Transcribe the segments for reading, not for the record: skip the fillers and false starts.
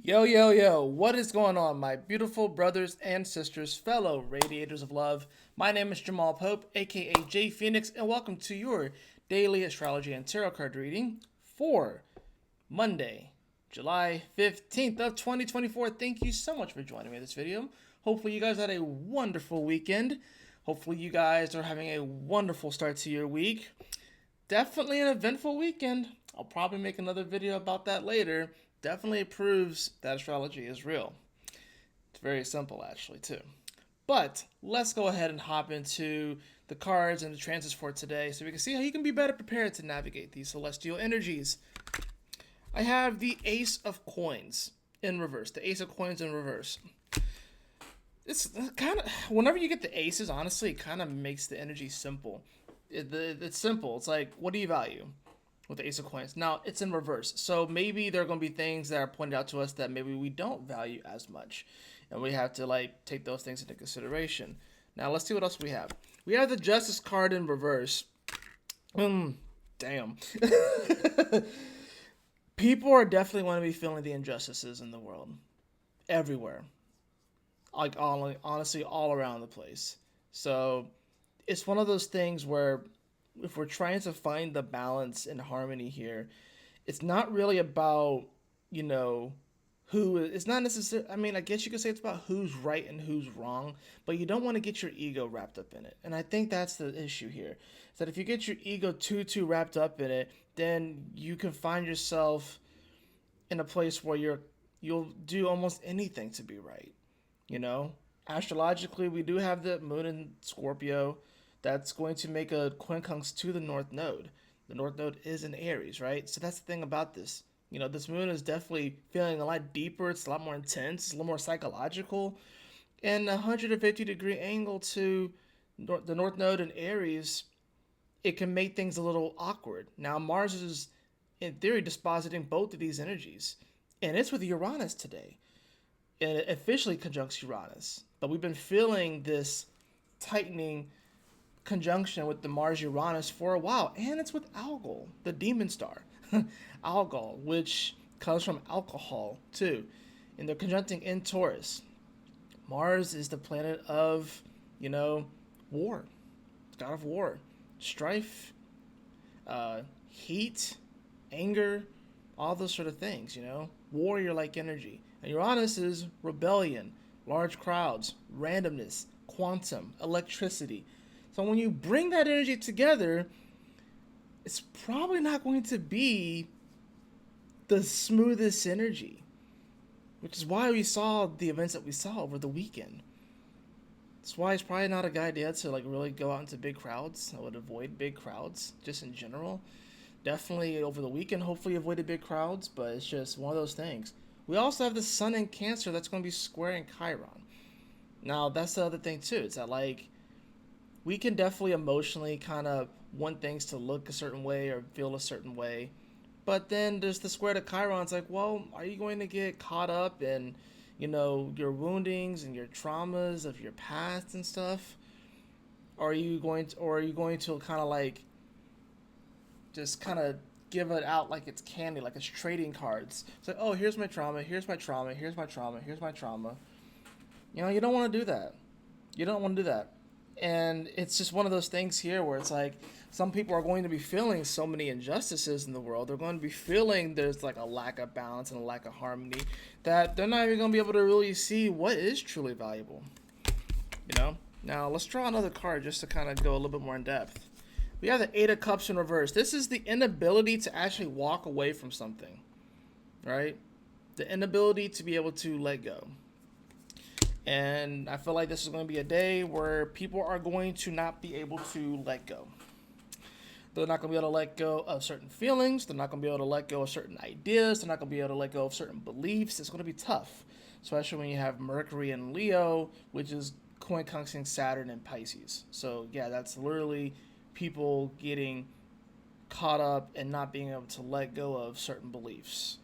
Yo, yo, yo, what is going on, my beautiful brothers and sisters, fellow radiators of love? My name is Jamal Pope, aka J Phoenix, and welcome to your daily astrology and tarot card reading for Monday, July 15th of 2024. Thank you so much for joining me in this video. Hopefully you guys had a wonderful weekend. Hopefully you guys are having a wonderful start to your week. Definitely an eventful weekend. I'll probably make another video about that later. Definitely proves that astrology is real. It's very simple, actually, too. But let's go ahead and hop into the cards and the transits for today so we can see how you can be better prepared to navigate these celestial energies. I have the Ace of Coins in reverse. The Ace of Coins in reverse. It's kind of, whenever you get the aces, honestly, it kind of makes the energy simple. It's simple. It's like, what do you value with the Ace of Coins? Now, it's in reverse. So maybe there are going to be things that are pointed out to us that maybe we don't value as much. And we have to, take those things into consideration. Now, let's see what else we have. We have the Justice card in reverse. Damn. People are definitely going to be feeling the injustices in the world. Everywhere. Honestly, all around the place. So it's one of those things where if we're trying to find the balance and harmony here, it's not really about, it's not necessarily, I guess you could say it's about who's right and who's wrong, but you don't want to get your ego wrapped up in it. And I think that's the issue here. Is that if you get your ego too wrapped up in it, then you can find yourself in a place where you'll do almost anything to be right. Astrologically, we do have the moon in Scorpio. That's going to make a quincunx to the North Node. The North Node is in Aries, right? So that's the thing about this. This moon is definitely feeling a lot deeper. It's a lot more intense. It's a little more psychological. And a 150-degree angle to the North Node in Aries, it can make things a little awkward. Now, Mars is, in theory, dispositing both of these energies. And it's with Uranus today. And it officially conjuncts Uranus. But we've been feeling this tightening conjunction with the Mars Uranus for a while, and it's with Algol, the demon star. Algol, which comes from alcohol too, and they're conjuncting in Taurus. Mars is the planet of, war, god of war, strife, heat, anger, all those sort of things, warrior-like energy. And Uranus is rebellion, large crowds, randomness, quantum, electricity. So when you bring that energy together, it's probably not going to be the smoothest energy, which is why we saw the events that we saw over the weekend. That's why it's probably not a good idea to really go out into big crowds. I would avoid big crowds just in general. Definitely over the weekend, hopefully avoided big crowds, but it's just one of those things. We also have the Sun in Cancer that's going to be squaring Chiron. Now, that's the other thing too. It's that we can definitely emotionally kind of want things to look a certain way or feel a certain way. But then there's the square to Chiron. It's like, well, are you going to get caught up in, your woundings and your traumas of your past and stuff? Or are you going to kind of just kind of give it out like it's candy, like it's trading cards. It's like, oh, here's my trauma, here's my trauma, here's my trauma, here's my trauma. You don't want to do that. You don't want to do that. And it's just one of those things here where it's like some people are going to be feeling so many injustices in the world. They're going to be feeling there's a lack of balance and a lack of harmony that they're not even going to be able to really see what is truly valuable. Now, let's draw another card just to kind of go a little bit more in depth. We have the Eight of Cups in reverse. This is the inability to actually walk away from something, right? The inability to be able to let go. And I feel like this is going to be a day where people are going to not be able to let go. They're not going to be able to let go of certain feelings. They're not going to be able to let go of certain ideas. They're not going to be able to let go of certain beliefs. It's going to be tough, especially when you have Mercury in Leo, which is quincunxing Saturn in Pisces. So, yeah, that's literally people getting caught up and not being able to let go of certain beliefs,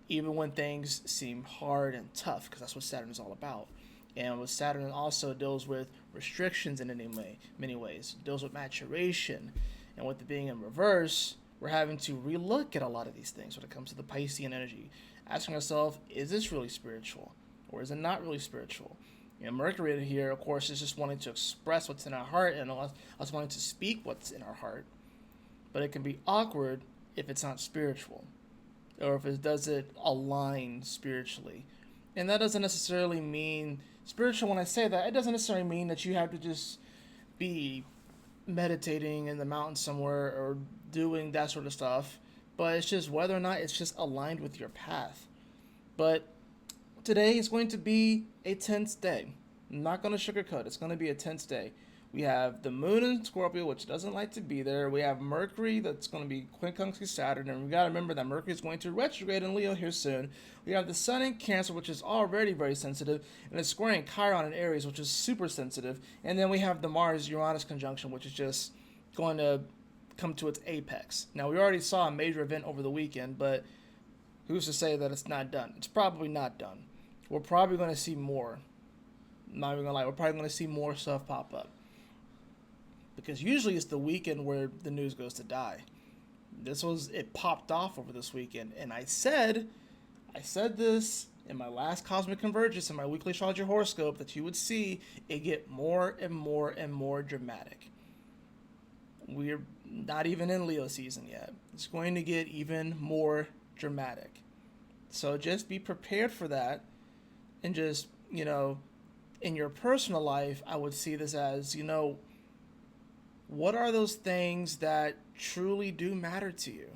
even when things seem hard and tough, because that's what Saturn is all about. And with Saturn also deals with restrictions in many ways. It deals with maturation. And with it being in reverse, we're having to relook at a lot of these things when it comes to the Piscean energy. asking ourselves, is this really spiritual? Or is it not really spiritual? Mercury here, of course, is just wanting to express what's in our heart and us wanting to speak what's in our heart. But it can be awkward if it's not spiritual, or if it doesn't align spiritually. And that doesn't necessarily mean spiritual. When I say that, it doesn't necessarily mean that you have to just be meditating in the mountains somewhere or doing that sort of stuff. But it's just whether or not it's just aligned with your path. But today is going to be a tense day. I'm not going to sugarcoat it. It's going to be a tense day. We have the moon in Scorpio, which doesn't like to be there. We have Mercury that's going to be quincunxing Saturn. And we got to remember that Mercury is going to retrograde in Leo here soon. We have the sun in Cancer, which is already very sensitive. And it's squaring Chiron in Aries, which is super sensitive. And then we have the Mars-Uranus conjunction, which is just going to come to its apex. Now, we already saw a major event over the weekend, but who's to say that it's not done? It's probably not done. We're probably going to see more. I'm not even going to lie. We're probably going to see more stuff pop up. Because usually it's the weekend where the news goes to die. It popped off over this weekend. And I said this in my last Cosmic Convergence in my weekly astrology horoscope, that you would see it get more and more and more dramatic. We're not even in Leo season yet. It's going to get even more dramatic. So just be prepared for that. And just, in your personal life, I would see this as, what are those things that truly do matter to you?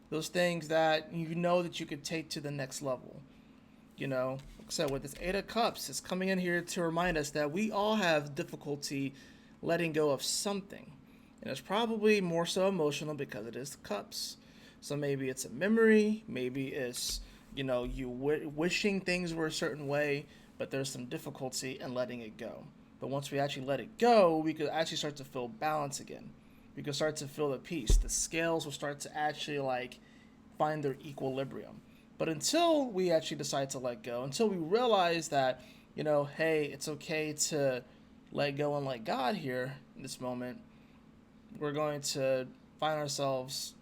Those things that that you could take to the next level. Like I said, with this Eight of Cups, it's coming in here to remind us that we all have difficulty letting go of something. And it's probably more so emotional because it is the Cups. So maybe it's a memory, maybe it's, you wishing things were a certain way, but there's some difficulty in letting it go. But once we actually let it go, we could actually start to feel balance again. We could start to feel the peace. The scales will start to actually find their equilibrium. But until we actually decide to let go, until we realize that, hey, it's okay to let go and let God here in this moment, we're going to find ourselves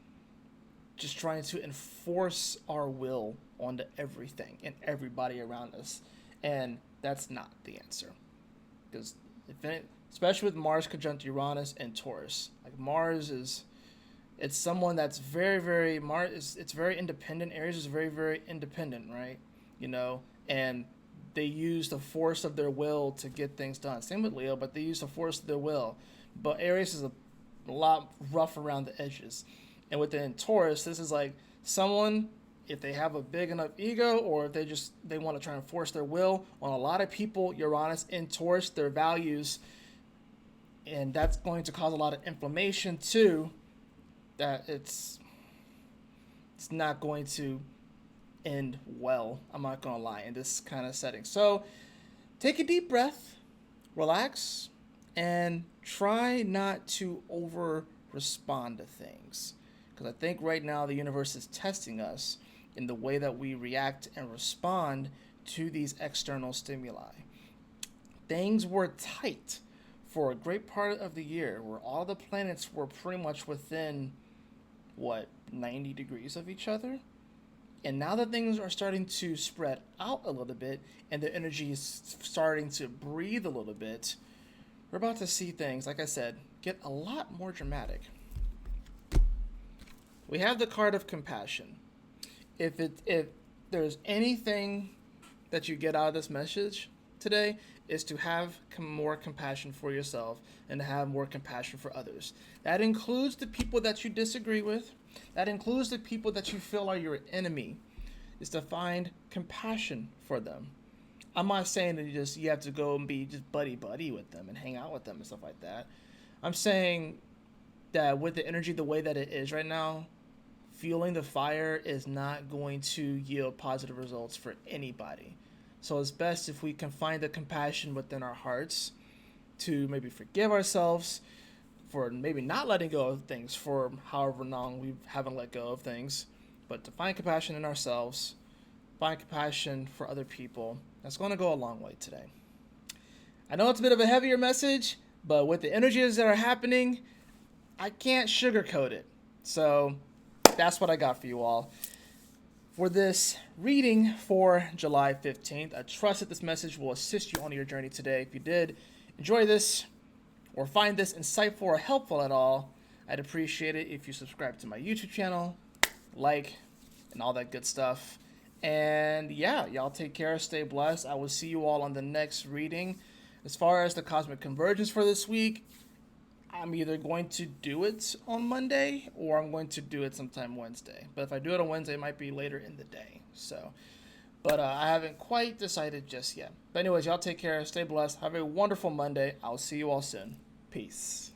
just trying to enforce our will onto everything and everybody around us. And that's not the answer. Because especially with Mars conjunct Uranus and Taurus, it's someone that's very, very it's very independent. Aries is very, very independent, right? And they use the force of their will to get things done. Same with Leo, but they use the force of their will. But Aries is a lot rough around the edges, and within Taurus, this is like someone, if they have a big enough ego, or if they want to try and force their will on a lot of people, Uranus in Taurus, their values, and that's going to cause a lot of inflammation too, that it's not going to end well, I'm not going to lie, in this kind of setting. So take a deep breath, relax, and try not to over respond to things. Because I think right now the universe is testing us in the way that we react and respond to these external stimuli. Things were tight for a great part of the year, where all the planets were pretty much within, 90 degrees of each other? And now that things are starting to spread out a little bit, and the energy is starting to breathe a little bit, we're about to see things, like I said, get a lot more dramatic. We have the card of compassion. If there's anything that you get out of this message today, is to have more compassion for yourself and to have more compassion for others. That includes the people that you disagree with. That includes the people that you feel are your enemy. Is to find compassion for them. I'm not saying that you have to go and be just buddy with them and hang out with them and stuff like that. I'm saying that with the energy the way that it is right now, fueling the fire is not going to yield positive results for anybody. So it's best if we can find the compassion within our hearts to maybe forgive ourselves for maybe not letting go of things for however long we haven't let go of things, but to find compassion in ourselves, find compassion for other people. That's going to go a long way today. I know it's a bit of a heavier message, but with the energies that are happening, I can't sugarcoat it. So that's what I got for you all. for this reading for July 15th. I trust that this message will assist you on your journey today. If you did enjoy this or find this insightful or helpful at all, I'd appreciate it if you subscribe to my YouTube channel, like, and all that good stuff. And yeah, y'all take care, stay blessed. I will see you all on the next reading. As far as the cosmic convergence for this week, I'm either going to do it on Monday or I'm going to do it sometime Wednesday. But if I do it on Wednesday, it might be later in the day. But I haven't quite decided just yet. But anyways, y'all take care, stay blessed, have a wonderful Monday. I'll see you all soon. Peace.